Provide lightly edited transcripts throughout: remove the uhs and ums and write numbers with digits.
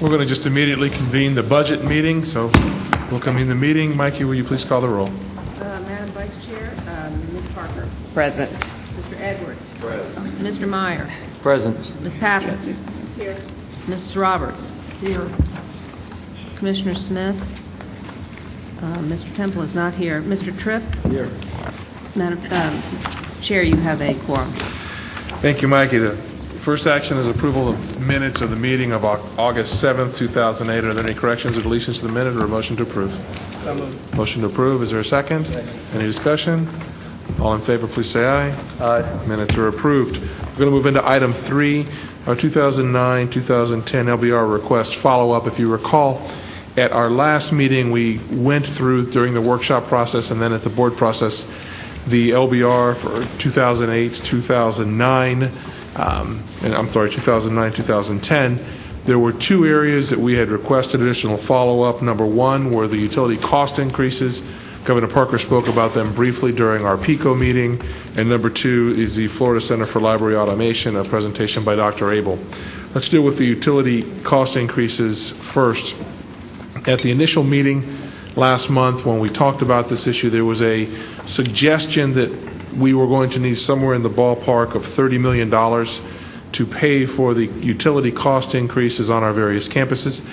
We're going to just immediately convene the budget meeting, so we'll convene the meeting. Mikey, will you please call the roll? Madam Vice Chair, Ms. Parker. Present. Mr. Edwards. Present. Mr. Meyer. Present. Ms. Pappas. Here. Mrs. Roberts. Here. Commissioner Smith. Mr. Temple is not here. Mr. Tripp. Here. Madam Chair, you have a quorum. Thank you, Mikey. The first action is approval of minutes of the meeting of August 7th, 2008. Are there any corrections or deletions to the minute or a motion to approve? So moved. Motion to approve. Is there a second? Yes. Any discussion? All in favor, please say aye. Aye. Minutes are approved. We're going to move into item 3, our 2009-2010 LBR request follow-up. If you recall, at our last meeting, we went through during the workshop process and then at the board process the LBR for 2008, 2009, 2009-2010. There were two areas that we had requested additional follow-up. Number one were the utility cost increases. Governor Parker spoke about them briefly during our PICO meeting. And number two is the Florida Center for Library Automation, a presentation by Dr. Abel. Let's deal with the utility cost increases first. At the initial meeting last month when we talked about this issue, there was a suggestion that we were going to need somewhere in the ballpark of $30 million to pay for the utility cost increases on our various campuses.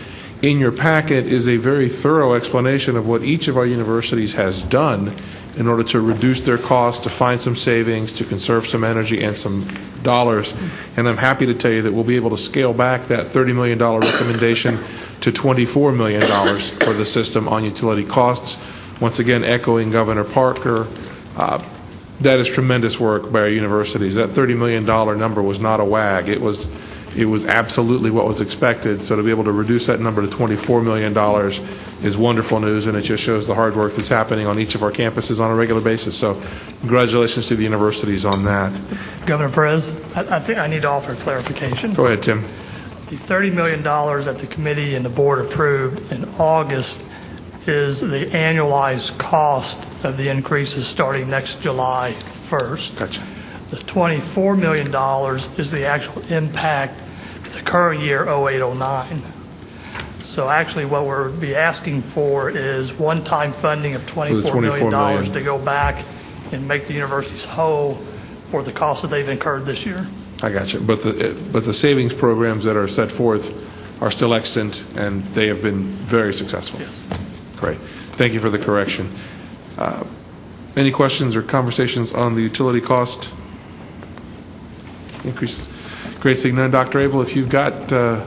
In your packet is a very thorough explanation of what each of our universities has done in order to reduce their costs, to find some savings, to conserve some energy and some dollars. And I'm happy to tell you that we'll be able to scale back that $30 million recommendation to $24 million for the system on utility costs. Once again, echoing Governor Parker, that is tremendous work by our universities. That $30 million number was not a wag. It was absolutely what was expected. So to be able to reduce that number to $24 million is wonderful news, and it just shows the hard work that's happening on each of our campuses on a regular basis. So congratulations to the universities on that. Governor Perez, I think I need to offer clarification. Go ahead, Tim. The $30 million that the committee and the board approved in August is the annualized cost of the increases starting next July 1st. Gotcha. The $24 million is the actual impact to the current year 08-09. So actually what we'll be asking for is one-time funding of $24 million to go back and make the universities whole for the costs that they've incurred this year. I got you. But the savings programs that are set forth are still extant, and they have been very successful. Yes. Great. Thank you for the correction. Any questions or conversations on the utility cost increases? Great. Seeing none. Dr. Abel, if you've got a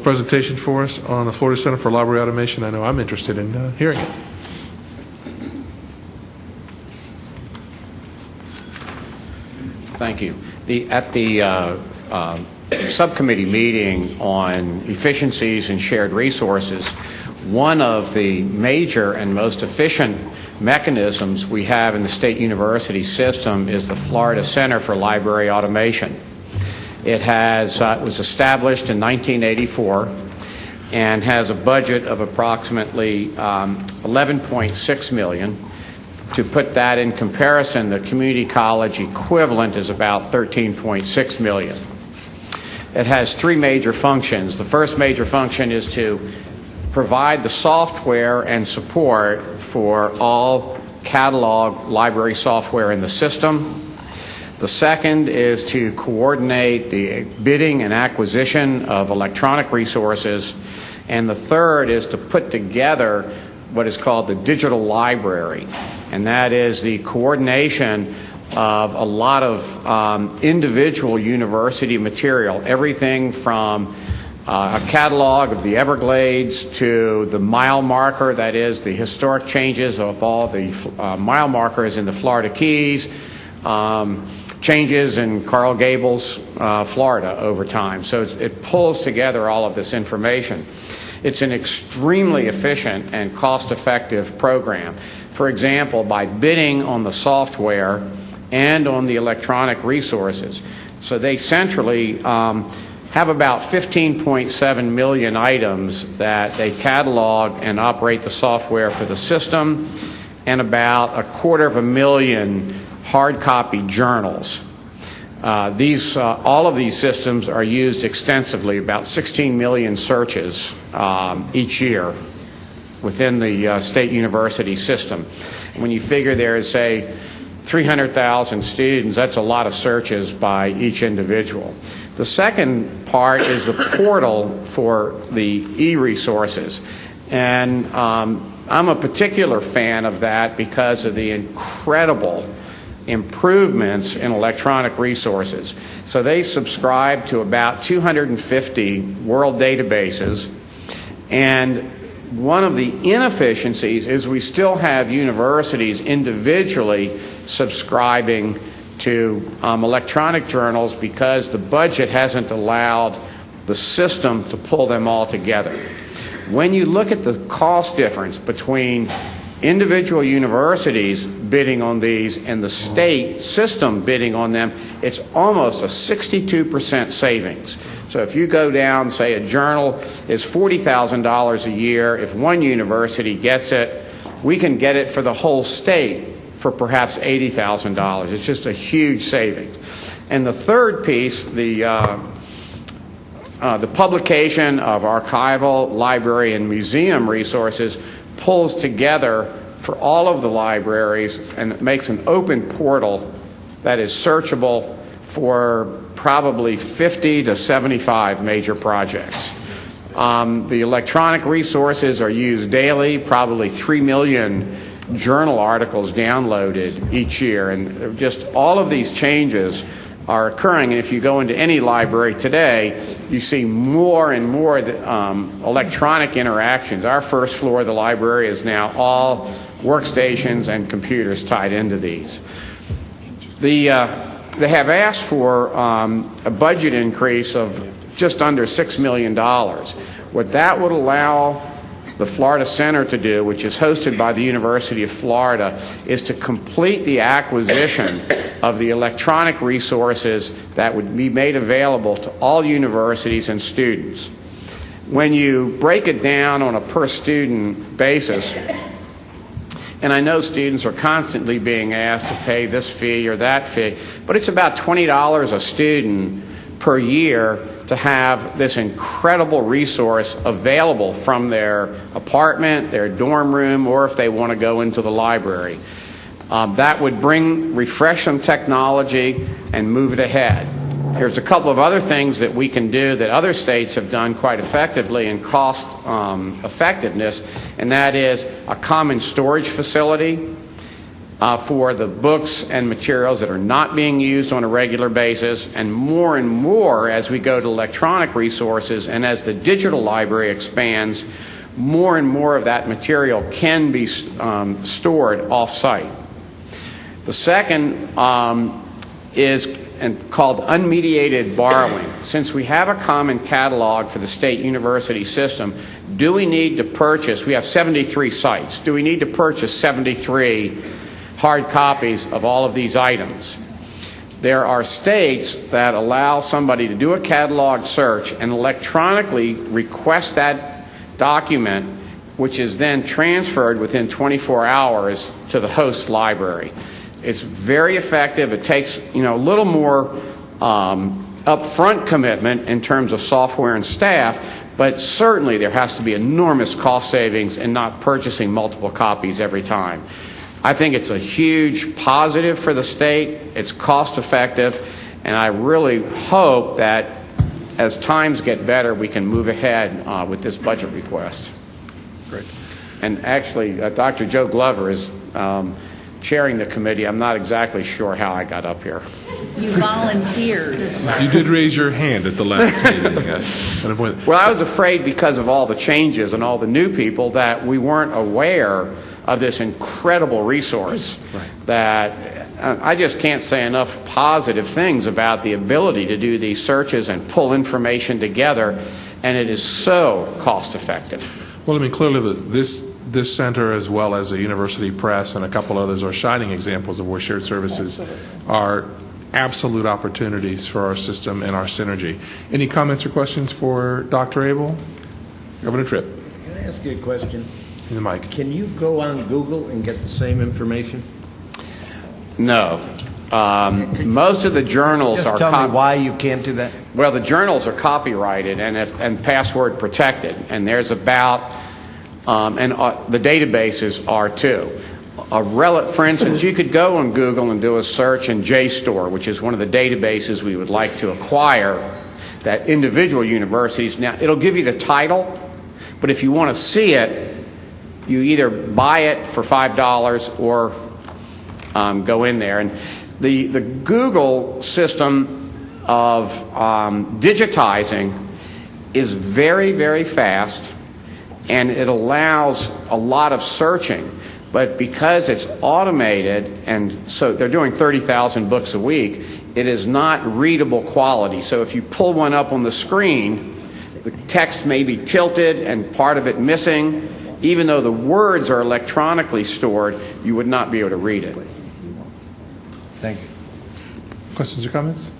presentation for us on the Florida Center for Library Automation, I know I'm interested in hearing it. Thank you. At the subcommittee meeting on efficiencies and shared resources, one of the major and most efficient mechanisms we have in the state university system is the Florida Center for Library Automation. It was established in 1984 and has a budget of approximately $11.6 million. To put that in comparison, the community college equivalent is about $13.6 million. It has three major functions. The first major function is to provide the software and support for all catalog library software in the system. The second is to coordinate the bidding and acquisition of electronic resources. And the third is to put together what is called the digital library. And that is the coordination of a lot of individual university material, everything from a catalog of the Everglades to the mile marker, that is the historic changes of all the mile markers in the Florida Keys, changes in Coral Gables, Florida over time. So it pulls together all of this information. It's an extremely efficient and cost-effective program. For example, by bidding on the software and on the electronic resources. So they centrally have about 15.7 million items that they catalog and operate the software for the system, and about 250,000 hard copy journals. All of these systems are used extensively, about 16 million searches each year within the state university system. When you figure there is, say, 300,000 students, that's a lot of searches by each individual. The second part is the portal for the e-resources. And I'm a particular fan of that because of the incredible improvements in electronic resources. So they subscribe to about 250 world databases, and one of the inefficiencies is we still have universities individually subscribing to electronic journals because the budget hasn't allowed the system to pull them all together. When you look at the cost difference between individual universities bidding on these and the state system bidding on them, it's almost a 62% savings. So if you go down, say a journal is $40,000 a year, if one university gets it, we can get it for the whole state for perhaps $80,000. It's just a huge savings. And the third piece, the publication of archival, library, and museum resources pulls together for all of the libraries and makes an open portal that is searchable for probably 50 to 75 major projects. The electronic resources are used daily, probably 3 million journal articles downloaded each year, and just all of these changes are occurring. And if you go into any library today, you see more and more electronic interactions. Our first floor of the library is now all workstations and computers tied into these. They have asked for a budget increase of just under $6 million. What that would allow the Florida Center to do, which is hosted by the University of Florida, is to complete the acquisition of the electronic resources that would be made available to all universities and students. When you break it down on a per-student basis, and I know students are constantly being asked to pay this fee or that fee, but it's about $20 a student per year to have this incredible resource available from their apartment, their dorm room, or if they want to go into the library. That would refresh some technology and move it ahead. There's a couple of other things that we can do that other states have done quite effectively in cost effectiveness, and that is a common storage facility for the books and materials that are not being used on a regular basis, and more as we go to electronic resources and as the digital library expands, more and more of that material can be stored off-site. The second is called unmediated borrowing. Since we have a common catalog for the state university system, do we need to purchase, we have 73 sites, do we need to purchase 73 hard copies of all of these items? There are states that allow somebody to do a catalog search and electronically request that document, which is then transferred within 24 hours to the host library. It's very effective. It takes a little more upfront commitment in terms of software and staff, but certainly there has to be enormous cost savings in not purchasing multiple copies every time. I think it's a huge positive for the state. It's cost effective, and I really hope that as times get better, we can move ahead with this budget request. Great. And actually, Dr. Joe Glover is chairing the committee. I'm not exactly sure how I got up here. You volunteered. You did raise your hand at the last meeting. Well, I was afraid because of all the changes and all the new people that we weren't aware of this incredible resource. Right. That I just can't say enough positive things about the ability to do these searches and pull information together, and it is so cost effective. Well, clearly this center, as well as the University Press and a couple others, are shining examples of where shared services are absolute opportunities for our system and our synergy. Any comments or questions for Dr. Abel? Governor Tripp. Can I ask you a question? In the mic. Can you go on Google and get the same information? No. Most of the journals Just are tell me why you can't do that. well, the journals are copyrighted and password protected, and there's about the databases are too. For instance, you could go on Google and do a search in JSTOR, which is one of the databases we would like to acquire that individual universities. Now, it'll give you the title, but if you want to see it, you either buy it for $5 or go in there. And the Google system of digitizing is very, very fast, and it allows a lot of searching. But because it's automated, and so they're doing 30,000 books a week, it is not readable quality. So if you pull one up on the screen, the text may be tilted and part of it missing. Even though the words are electronically stored, you would not be able to read it. Thank you. Questions or comments?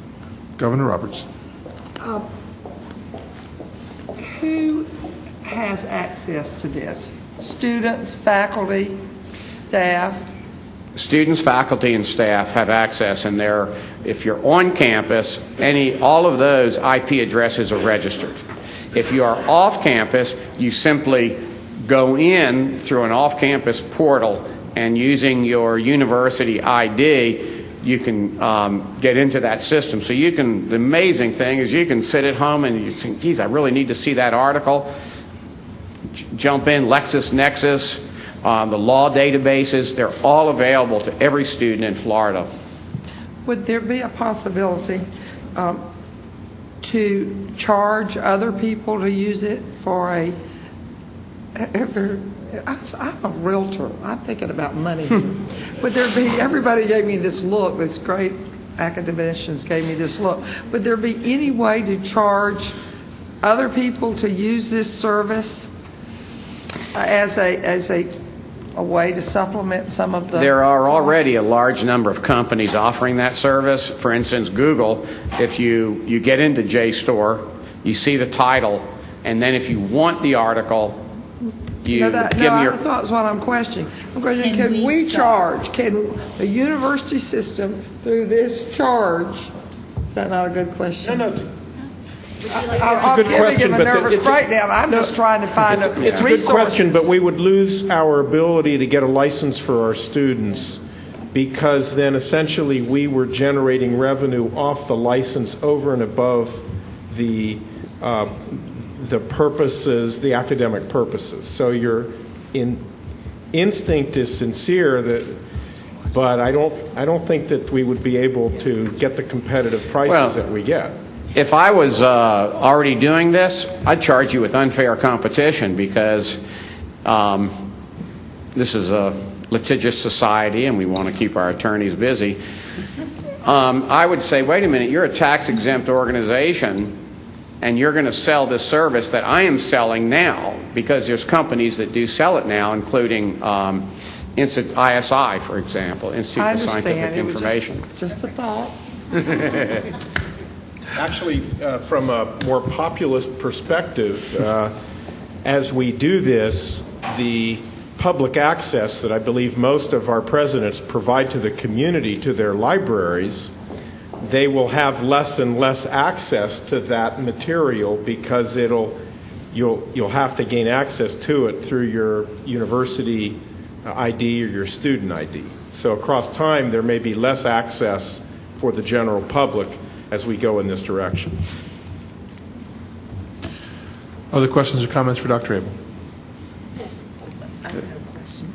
Governor Roberts. Who has access to this? Students, faculty, staff? Students, faculty, and staff have access, and if you're on campus, all of those IP addresses are registered. If you are off campus, you simply go in through an off-campus portal, and using your university ID, you can get into that system. So the amazing thing is you can sit at home and you think, geez, I really need to see that article. Jump in, LexisNexis, the law databases, they're all available to every student in Florida. Would there be a possibility to charge other people to use it for I'm a realtor. I'm thinking about money. Would there be, everybody gave me this look, this great academicians gave me this look. Would there be any way to charge other people to use this service as a way to supplement some of the... There are already a large number of companies offering that service. For instance, Google, if you get into JSTOR, you see the title, and then if you want the article, that's what I'm questioning. Can we charge? Can the university system, through this charge, is that not a good question? No. I'm good giving question, him a but nervous it's breakdown. I'm just trying to find It's a good resources. question, but we would lose our ability to get a license for our students because then essentially we were generating revenue off the license over and above the purposes, the academic purposes. So your instinct is sincere, but I don't think that we would be able to get the competitive prices that we get. If I was already doing this, I'd charge you with unfair competition because this is a litigious society and we want to keep our attorneys busy. I would say, wait a minute, you're a tax-exempt organization and you're going to sell this service that I am selling now because there's companies that do sell it now, including ISI, for example, Institute I for Scientific understand. Information. It was just a thought. Actually, from a more populist perspective, as we do this, the public access that I believe most of our presidents provide to the community, to their libraries, they will have less and less access to that material because you'll have to gain access to it through your university ID or your student ID. So across time, there may be less access for the general public as we go in this direction. Other questions or comments for Dr. Abel?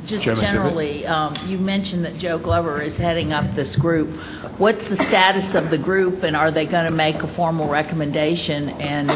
Just Chairman generally, you mentioned that Joe Glover is heading up this group. What's the status of the group, and are they going to make a formal recommendation? And,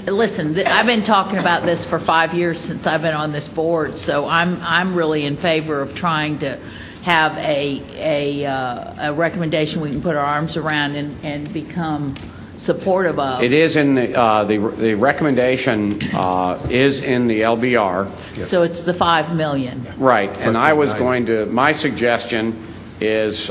listen, I've been talking about this for 5 years since I've been on this board, so I'm really in favor of trying to have a recommendation we can put our arms around and become supportive of. It is in the recommendation is in the LBR. So it's the $5 million. Right, and my suggestion is,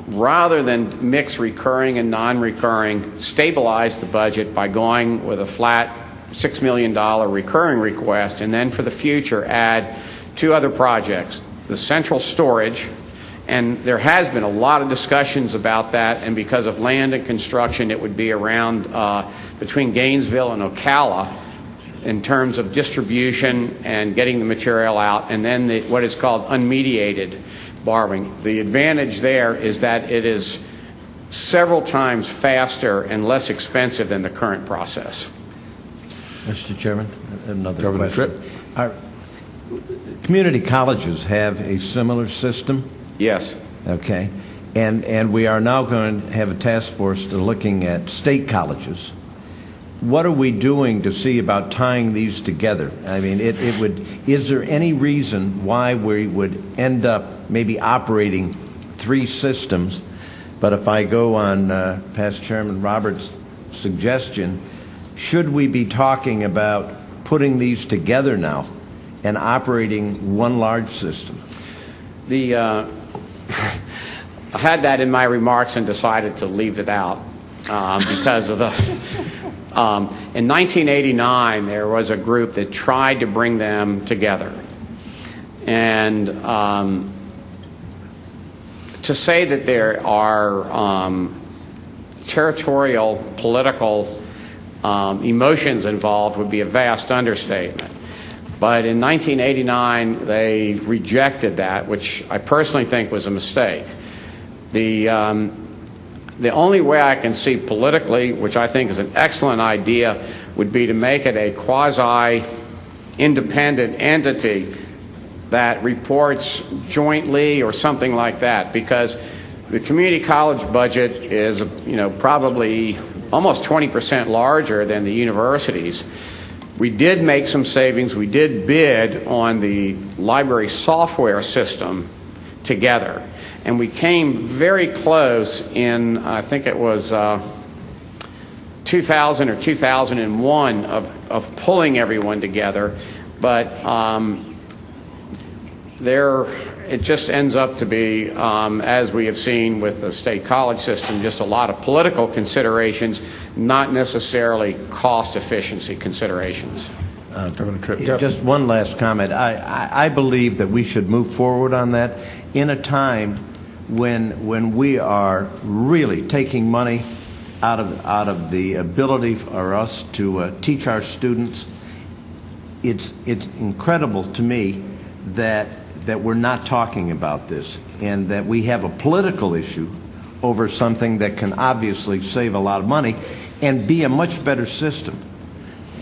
rather than mix recurring and non-recurring, stabilize the budget by going with a flat $6 million recurring request, and then for the future add two other projects, the central storage, and there has been a lot of discussions about that, and because of land and construction, it would be around between Gainesville and Ocala in terms of distribution and getting the material out, and then what is called unmediated borrowing. The advantage there is that it is several times faster and less expensive than the current process. Mr. Chairman, another Governor question. Tripp. Our community colleges have a similar system, Yes. okay? And we are now going to have a task force to looking at state colleges. What are we doing to see about tying these together? I mean, is there any reason why we would end up maybe operating three systems? But if I go on past Chairman Roberts' suggestion, should we be talking about putting these together now and operating one large system? I had that in my remarks and decided to leave it out because of the... in 1989, there was a group that tried to bring them together. And to say that there are territorial, political emotions involved would be a vast understatement. But in 1989, they rejected that, which I personally think was a mistake. The only way I can see politically, which I think is an excellent idea, would be to make it a quasi-independent entity that reports jointly or something like that, because the community college budget is, probably almost 20% larger than the universities. We did make some savings. We did bid on the library software system together. And we came very close in, I think it was 2000 or 2001, of pulling everyone together. But it just ends up to be, as we have seen with the state college system, just a lot of political considerations, not necessarily cost efficiency considerations. Governor Tripp. Just one last comment. I believe that we should move forward on that in a time when we are really taking money out of the ability for us to teach our students. It's incredible to me that we're not talking about this, and that we have a political issue over something that can obviously save a lot of money and be a much better system.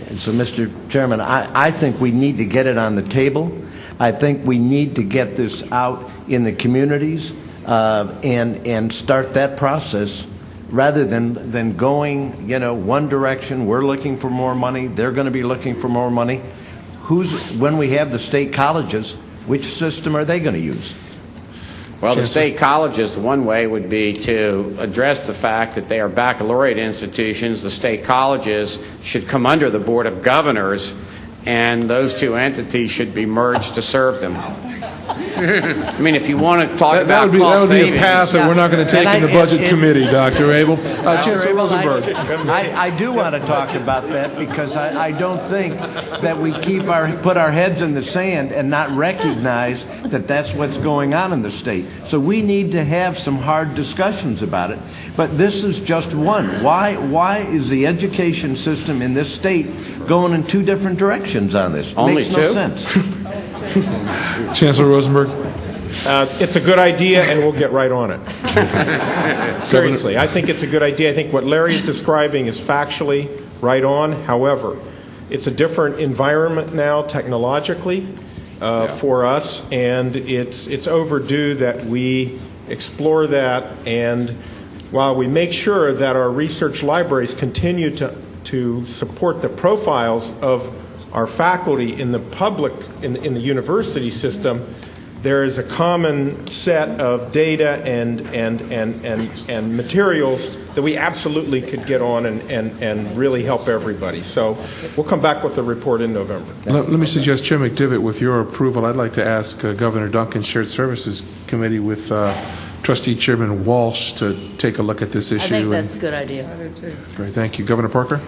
And so, Mr. Chairman, I think we need to get it on the table. I think we need to get this out in the communities and start that process rather than going, one direction. We're looking for more money. They're going to be looking for more money. When we have the state colleges, which system are they going to use? Well, the state colleges, one way would be to address the fact that they are baccalaureate institutions. The state colleges should come under the Board of Governors, and those two entities should be merged to serve them. I mean, if you want to talk about that cost would be savings... a path that we're not going to take in the Budget Committee, Dr. Abel. Chancellor Rosenberg. I do want to talk about that because I don't think that we put our heads in the sand and not recognize that that's what's going on in the state. So we need to have some hard discussions about it. But this is just one. Why is the education system in this state going in two different directions on this? It Only makes no two? sense. Chancellor Rosenberg. It's a good idea, and we'll get right on it. Seriously, I think it's a good idea. I think what Larry is describing is factually right on. However, it's a different environment now technologically for us, and it's overdue that we explore that. And while we make sure that our research libraries continue to support the profiles of our faculty in the public, in the university system, there is a common set of data and materials that we absolutely could get on and really help everybody. So we'll come back with the report in November. Let me suggest, Chair McDivitt, with your approval, I'd like to ask Governor Duncan, Shared Services Committee, with Trustee Chairman Walsh to take a look at this issue. I think that's a good idea. Great, thank you. Governor Parker?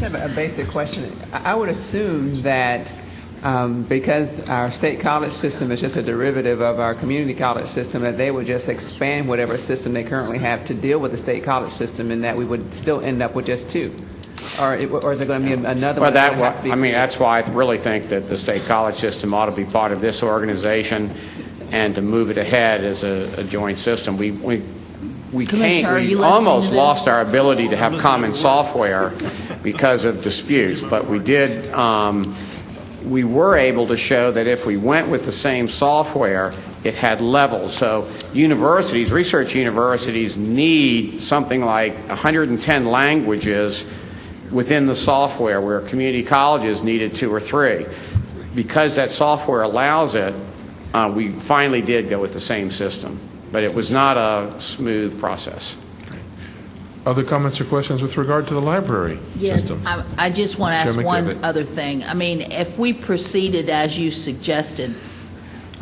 I have a basic question. I would assume that because our state college system is just a derivative of our community college system, that they would just expand whatever system they currently have to deal with the state college system, and that we would still end up with just 2? Or is there going to be another Well, one? That's gonna have to be- I mean, that's why I really think that the state college system ought to be part of this organization, and to move it ahead as a joint system. We Commissioner, are you listening almost to this? lost our ability to have common software because of disputes, but we did. We were able to show that if we went with the same software, it had levels. So universities, research universities, need something like 110 languages within the software, where community colleges needed 2 or 3. Because that software allows it, we finally did go with the same system. But it was not a smooth process. Other comments or questions with regard to the library Yes, system? I just want to ask Chairman one Kevin. other thing. I mean, if we proceeded as you suggested,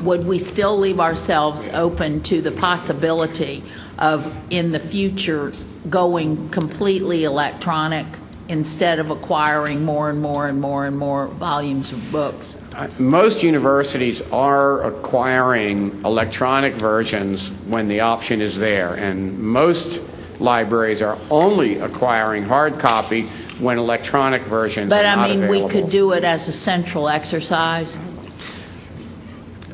would we still leave ourselves open to the possibility of, in the future, going completely electronic instead of acquiring more and more and more and more volumes of books? Most universities are acquiring electronic versions when the option is there, and most libraries are only acquiring hard copy when electronic versions But are not I mean, available. we could do it as a central exercise.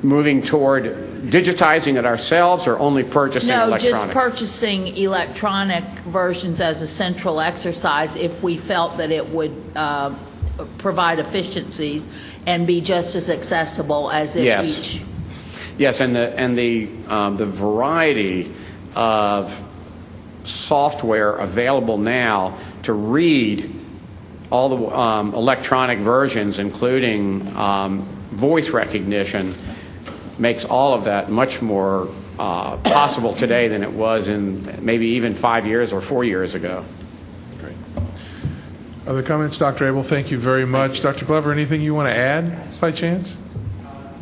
Moving toward digitizing it ourselves, or only purchasing No, electronic? just purchasing electronic versions as a central exercise if we felt that it would provide efficiencies and be just as accessible as if Yes. each. Yes, and the variety of software available now to read all the electronic versions, including voice recognition, makes all of that much more possible today than it was in maybe even 5 years or 4 years ago. Other comments? Dr. Abel, thank you very much. Dr. Glover, anything you want to add by chance?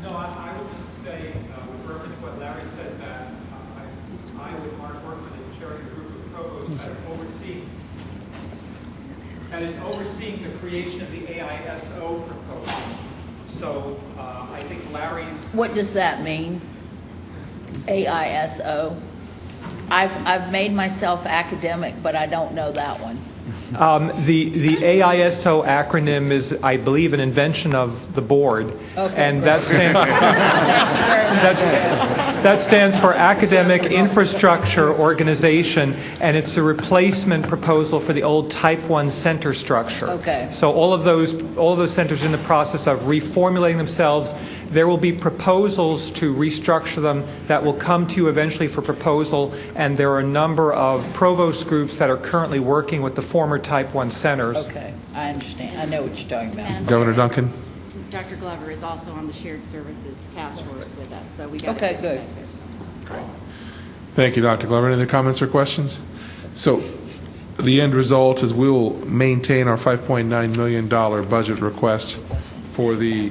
No, I would just say, with reference to what Larry said, that I would work with a chairing group of provosts that is overseeing the creation of the AISO proposal. So I think Larry's... What does that mean? AISO? I've made myself academic, but I don't know that one. The AISO acronym is, I believe, an invention of the board, and that stands that stands for Academic Infrastructure Organization, and it's a replacement proposal for the old Type 1 center structure. Okay. So all of those centers are in the process of reformulating themselves. There will be proposals to restructure them that will come to you eventually for proposal, and there are a number of provost groups that are currently working with the former Type 1 centers. Okay, I understand. I know what you're talking about. And Governor Duncan? Dr. Glover is also on the Shared Services Task Force with us, so we got Okay, good. Thank you, Dr. Glover. Any other comments or questions? So the end result is we'll maintain our $5.9 million budget request for the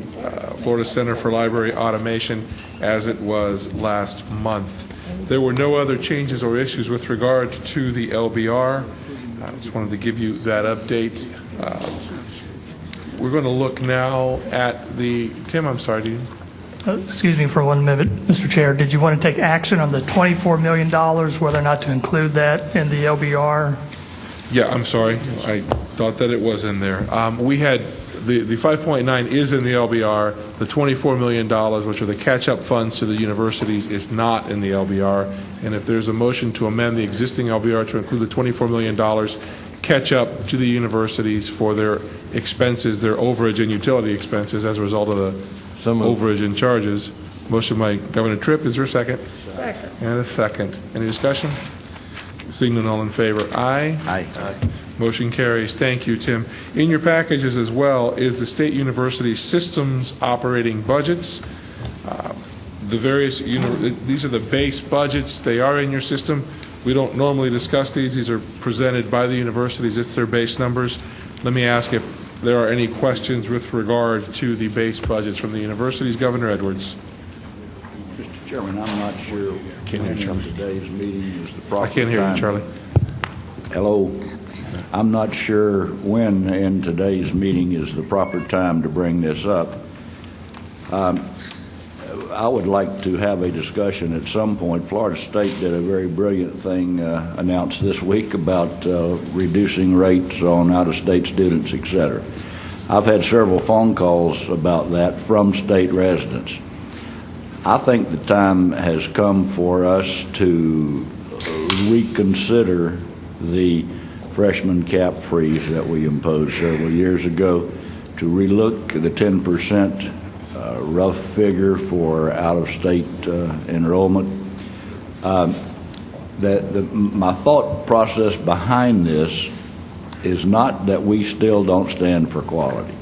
Florida Center for Library Automation as it was last month. There were no other changes or issues with regard to the LBR. I just wanted to give you that update. We're going to look now at the, Tim, I'm sorry, do you? Excuse me for 1 minute, Mr. Chair. Did you want to take action on the $24 million, whether or not to include that in the LBR? Yeah, I'm sorry. I thought that it was in there. We had, the 5.9 is in the LBR. The $24 million, which are the catch-up funds to the universities, is not in the LBR. And if there's a motion to amend the existing LBR to include the $24 million catch-up to the universities for their expenses, their overage and utility expenses as a result of the overage and charges. Motion by Governor Tripp. Is there a second? Second. And a second. Any discussion? Seeing none, all in favor? Aye. Aye. Motion carries. Thank you, Tim. In your packages as well is the state university systems operating budgets. The various, these are the base budgets. They are in your system. We don't normally discuss these. These are presented by the universities. It's their base numbers. Let me ask if there are any questions with regard to the base budgets from the universities. Governor Edwards. Mr. Chairman, I'm not sure when in today's meeting is the proper I can't hear you, time. Charlie. Hello. I'm not sure when in today's meeting is the proper time to bring this up. I would like to have a discussion at some point. Florida State did a very brilliant thing announced this week about reducing rates on out-of-state students, et cetera. I've had several phone calls about that from state residents. I think the time has come for us to reconsider the freshman cap freeze that we imposed several years ago, to relook at the 10% rough figure for out-of-state enrollment. My thought process behind this is not that we still don't stand for quality.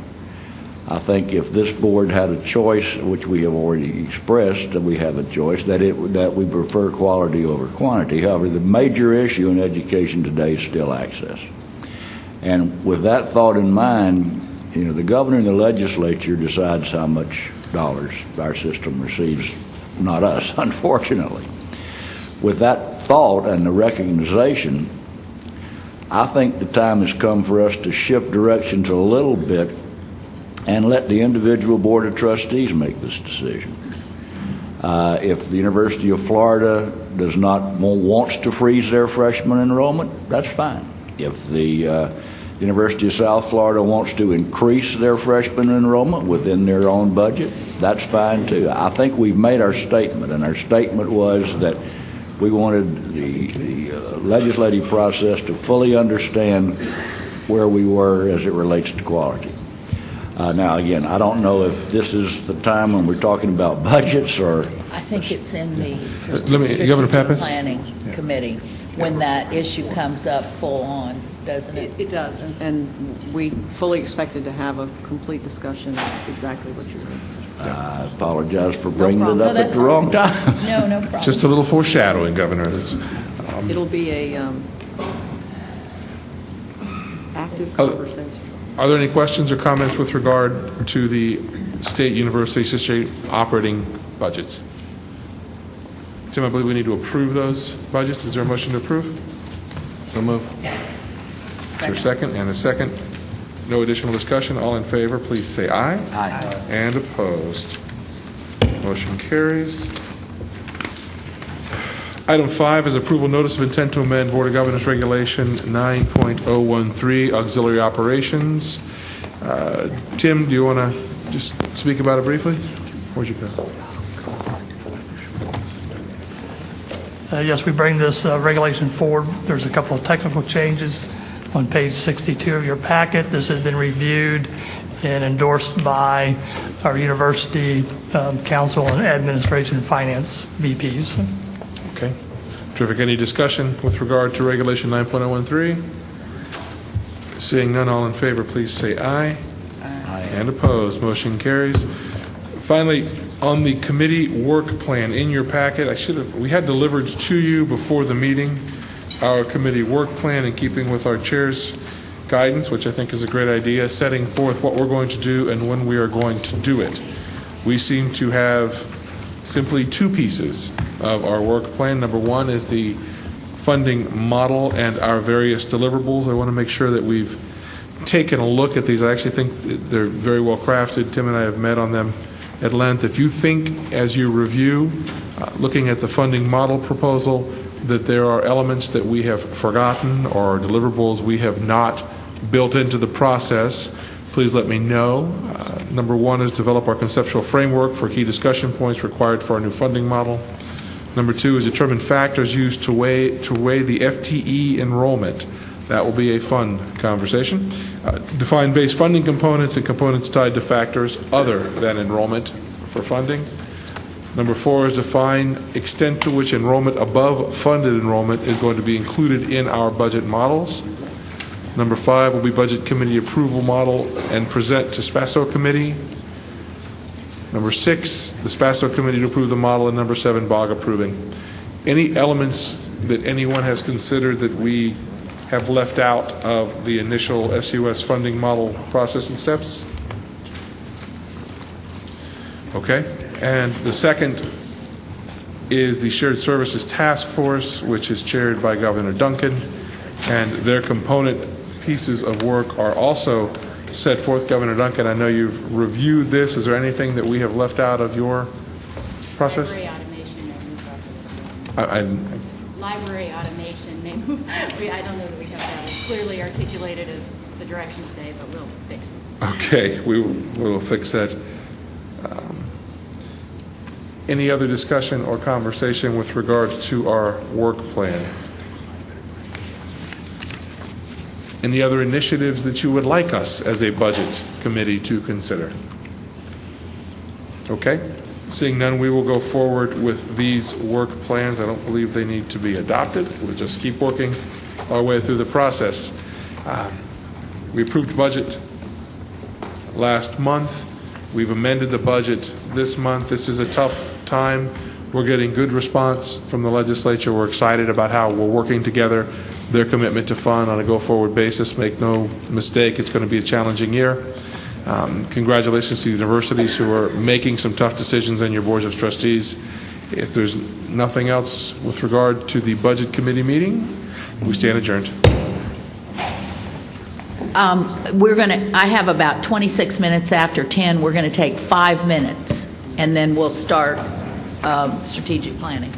I think if this board had a choice, which we have already expressed that we have a choice, that we prefer quality over quantity. However, the major issue in education today is still access. And with that thought in mind, the governor and the legislature decides how much dollars our system receives, not us, unfortunately. With that thought and the recognition, I think the time has come for us to shift directions a little bit and let the individual board of trustees make this decision. If the University of Florida wants to freeze their freshman enrollment, that's fine. If the University of South Florida wants to increase their freshman enrollment within their own budget, that's fine too. I think we've made our statement, and our statement was that we wanted the legislative process to fully understand where we were as it relates to quality. Now, again, I don't know if this is the time when we're talking about budgets or... I think it's in the Governor Pappas? Planning Committee when that issue comes up full on, doesn't it? It does, and we fully expected to have a complete discussion of exactly what you're raising. I apologize for bringing it No, up at that's the wrong time. No problem. Just a little foreshadowing, Governor. It'll be a active conversation. Are there any questions or comments with regard to the state university system operating budgets? Tim, I believe we need to approve those budgets. Is there a motion to approve? So move. Is there a second? And a second. No additional discussion. All in favor, please say aye. Aye. And opposed. Motion carries. Item 5 is approval notice of intent to amend Board of Governors Regulation 9.013, auxiliary operations. Tim, do you want to just speak about it briefly? Where'd you go? Yes, we bring this regulation forward. There's a couple of technical changes on page 62 of your packet. This has been reviewed and endorsed by our university council and administration finance VPs. Okay. Terrific. Any discussion with regard to Regulation 9.013? Seeing none, all in favor, please say aye. Aye. And opposed. Motion carries. Finally, on the committee work plan in your packet, we had delivered to you before the meeting our committee work plan in keeping with our chair's guidance, which I think is a great idea, setting forth what we're going to do and when we are going to do it. We seem to have simply two pieces of our work plan. Number one is the funding model and our various deliverables. I want to make sure that we've taken a look at these. I actually think they're very well crafted. Tim and I have met on them at length. If you think, as you review, looking at the funding model proposal, that there are elements that we have forgotten or deliverables we have not built into the process, please let me know. Number one is develop our conceptual framework for key discussion points required for our new funding model. Number two is determine factors used to weigh the FTE enrollment. That will be a fun conversation. Define base funding components and components tied to factors other than enrollment for funding. Number four is define extent to which enrollment above funded enrollment is going to be included in our budget models. Number five will be budget committee approval model and present to SPASO committee. Number six, the SPASO committee to approve the model, and number seven, BOG approving. Any elements that anyone has considered that we have left out of the initial SUS funding model process and steps? Okay. And the second is the Shared Services Task Force, which is chaired by Governor Duncan, and their component pieces of work are also set forth. Governor Duncan, I know you've reviewed this. Is there anything that we have left out of your process? Library automation may move up. I- Library automation may move, I don't know that we have that as clearly articulated as the direction today, but we'll fix it. Okay, we will fix that. Any other discussion or conversation with regards to our work plan? Any other initiatives that you would like us as a budget committee to consider? Okay, seeing none, we will go forward with these work plans. I don't believe they need to be adopted. We'll just keep working our way through the process. We approved budget last month. We've amended the budget this month. This is a tough time. We're getting good response from the legislature. We're excited about how we're working together, their commitment to fund on a go-forward basis. Make no mistake, it's going to be a challenging year. Congratulations to the universities who are making some tough decisions on your boards of trustees. If there's nothing else with regard to the budget committee meeting, we stand adjourned. I have about 26 minutes after 10. We're going to take 5 minutes, and then we'll start strategic planning.